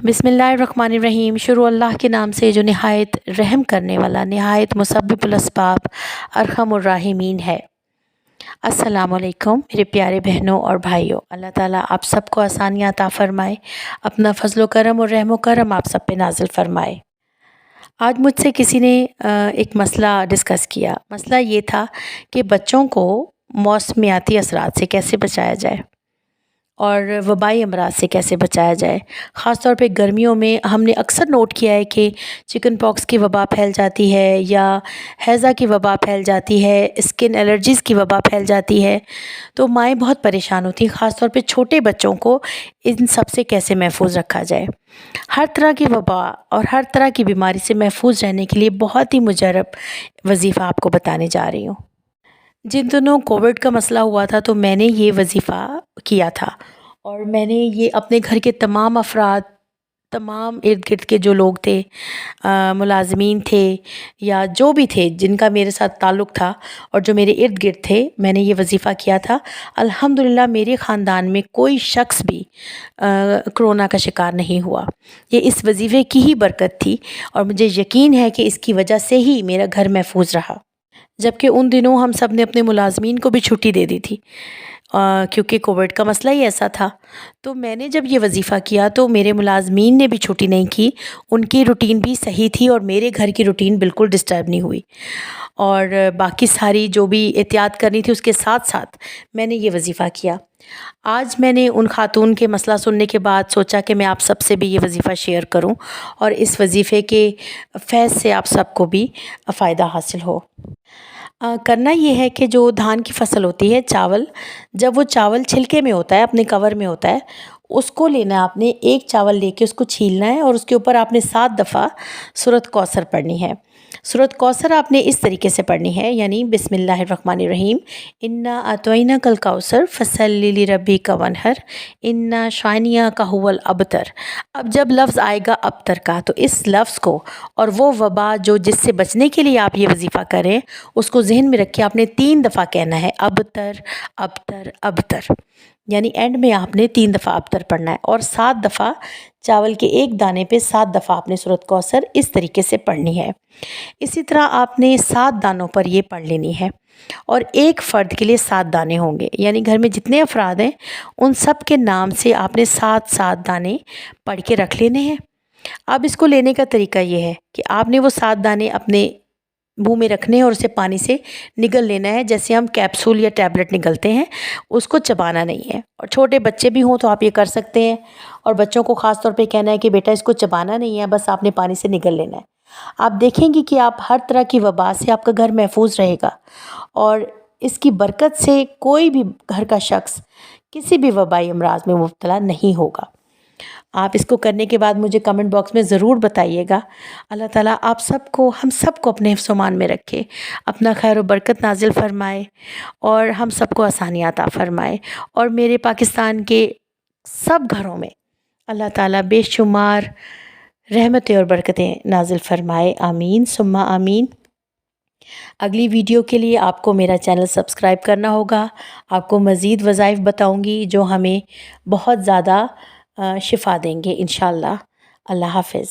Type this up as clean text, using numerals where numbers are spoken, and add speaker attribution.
Speaker 1: बिस्मिल्लाहिर्रहमानिर्रहीम। शुरू अल्लाह के नाम से जो नहायत रहम करने वाला, नहायत मुसब्बिबुल अस्बाब, अरहमुर्राहिमीन है। अस्सलामुअलैकुम मेरे प्यारे बहनों और भाइयों। अल्लाह ताला आप सबको आसानियाँ अता फ़रमाए, अपना फ़ज़्ल व करम और रहम व करम आप सब पे नाज़िल फ़रमाए। आज मुझसे किसी ने एक मसला डिस्कस किया। मसला ये था कि बच्चों को मौसमियाती असरात से कैसे बचाया जाए और वबाई अमराज से कैसे बचाया जाए। ख़ास तौर पे गर्मियों में हमने अक्सर नोट किया है कि चिकन पॉक्स की वबा फैल जाती है या हैज़ा की वबा फैल जाती है, स्किन एलर्जीज़ की वबा फैल जाती है। तो माएँ बहुत परेशान होती हैं, ख़ास तौर पे छोटे बच्चों को इन सब से कैसे महफूज रखा जाए। हर तरह की वबा और हर तरह की बीमारी से महफूज रहने के लिए बहुत ही मुजर्रब वजीफ़ा आपको बताने जा रही हूँ। जिन दिनों कोविड का मसला हुआ था तो मैंने ये वजीफ़ा किया था और मैंने ये अपने घर के तमाम अफ़राद, तमाम इर्द गिर्द के जो लोग थे, मुलाज़मीन थे या जो भी थे जिनका मेरे साथ ताल्लुक़ था और जो मेरे इर्द गिर्द थे, मैंने ये वजीफ़ा किया था। अल्हम्दुलिल्लाह मेरे ख़ानदान में कोई शख्स भी कोरोना का शिकार नहीं हुआ। ये इस वजीफ़े की ही बरकत थी और मुझे यकीन है कि इसकी वजह से ही मेरा घर महफूज रहा। जबकि उन दिनों हम सब ने अपने मुलाज़मीन को भी छुट्टी दे दी थी क्योंकि कोविड का मसला ही ऐसा था। तो मैंने जब ये वजीफ़ा किया तो मेरे मुलाज़मीन ने भी छुट्टी नहीं की, उनकी रूटीन भी सही थी और मेरे घर की रूटीन बिल्कुल डिस्टर्ब नहीं हुई। और बाकी सारी जो भी एहतियात करनी थी उसके साथ साथ मैंने ये वजीफ़ा किया। आज मैंने उन खातून के मसला सुनने के बाद सोचा कि मैं आप सबसे भी ये वजीफ़ा शेयर करूं और इस वजीफ़े के फैज़ से आप सबको भी फ़ायदा हासिल हो। करना ये है कि जो धान की फसल होती है, चावल, जब वो चावल छिलके में होता है, अपने कवर में होता है, उसको लेना है आपने। एक चावल लेके उसको छीलना है और उसके ऊपर आपने 7 दफ़ा सूरत कौसर पढ़नी है। सूरत कौसर आपने इस तरीके से पढ़नी है, यानी बिस्मिल्लाहिर्रहमानिर्रहीम, इन्ना अतौइना कल कौसर फसल्लि लिरब्बिका वनहर, इन्ना शानिया का हुवल अबतर। अब जब लफ्ज़ आएगा अबतर का तो इस लफ्ज़ को और वो वबा जो जिससे बचने के लिए आप ये वजीफ़ा करें उसको जहन में रखिए। आपने 3 दफ़ा कहना है अबतर अबतर अबतर, यानी एंड में आपने 3 दफ़ा अबतर पढ़ना है और 7 दफ़ा चावल के एक दाने पे 7 दफ़ा आपने सूरत कौसर इस तरीके से पढ़नी है। इसी तरह आपने 7 दानों पर ये पढ़ लेनी है और एक फ़र्द के लिए 7 दाने होंगे, यानी घर में जितने अफराद हैं उन सब के नाम से आपने 7-7 दाने पढ़ के रख लेने हैं। अब इसको लेने का तरीका ये है कि आपने वो 7 दाने अपने मुंह में रखने हैं और उसे पानी से निगल लेना है, जैसे हम कैप्सूल या टैबलेट निगलते हैं। उसको चबाना नहीं है और छोटे बच्चे भी हों तो आप ये कर सकते हैं और बच्चों को ख़ास तौर पे कहना है कि बेटा इसको चबाना नहीं है, बस आपने पानी से निगल लेना है। आप देखेंगे कि आप हर तरह की वबा से आपका घर महफूज रहेगा और इसकी बरकत से कोई भी घर का शख्स किसी भी वबाई अमराज में मुब्तला नहीं होगा। आप इसको करने के बाद मुझे कमेंट बॉक्स में ज़रूर बताइएगा। अल्लाह ताला आप सबको, हम सबको अपने हिफ्ज़-ओ-मान में रखे, अपना खैर व बरकत नाज़िल फ़रमाए और हम सबको आसानियाँ अता फ़रमाए और मेरे पाकिस्तान के सब घरों में अल्लाह ताला बेशुमार रहमतें और बरकतें नाज़िल फ़रमाए। आमीन सुम्मा आमीन। अगली वीडियो के लिए आपको मेरा चैनल सब्सक्राइब करना होगा। आपको मज़ीद वज़ाइफ बताऊँगी जो हमें बहुत ज़्यादा शिफ़ा देंगे इंशाअल्लाह। अल्लाह हाफ़िज़।